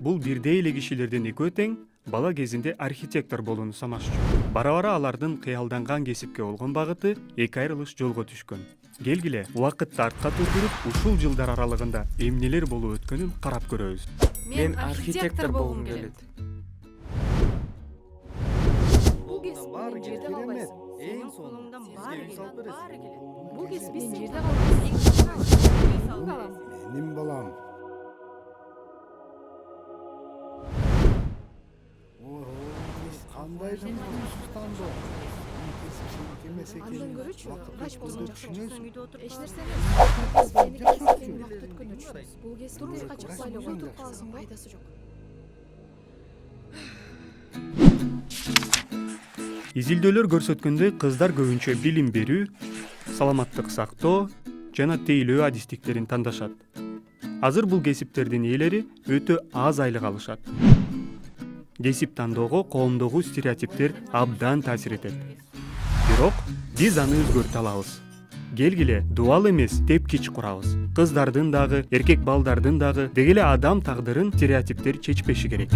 Бул бирдей эле кишилердин экөө тең бала кезинде архитектор болууну санашчу. Бара-бара алардын кыялданган кесипке болгон багыты эки айрылыш жолго түшкөн. Келгиле, убакытты артка турдуруп, ушул жылдар аралыгында эмнелер болуп өткөнүн карап көрөбүз. Мен архитектор болгум келет. Бул кесиптен жерде калбайсың. Эң сонун баары келет. Бул кесиптен жерде калбайсың. Менин балам. Кандай сустандо. Андан көрүүчү, врач болсоң жакшы үйдө отуруп эч нерсе эмес. Бул кесип турмушка чыкпай эле отуруп каласың, пайдасы жок. Изилдөөлөр көрсөткөндөй, кыздар көбүнчө билим берүү, саламаттык сактоо жана тейлөө адистиктерин тандашат. Азыр бул кесиптердин ээлери өтө аз айлык алышат. Кесип тандоого коомдогу стереотиптер абдан таасир этет. Бирок биз аны өзгөртө алабыз. Келгиле, дуал эмес, тепкич курабыз. Кыздардын дагы, эркек балдардын дагы деги эле адам тагдырын стереотиптер чечпеши керек.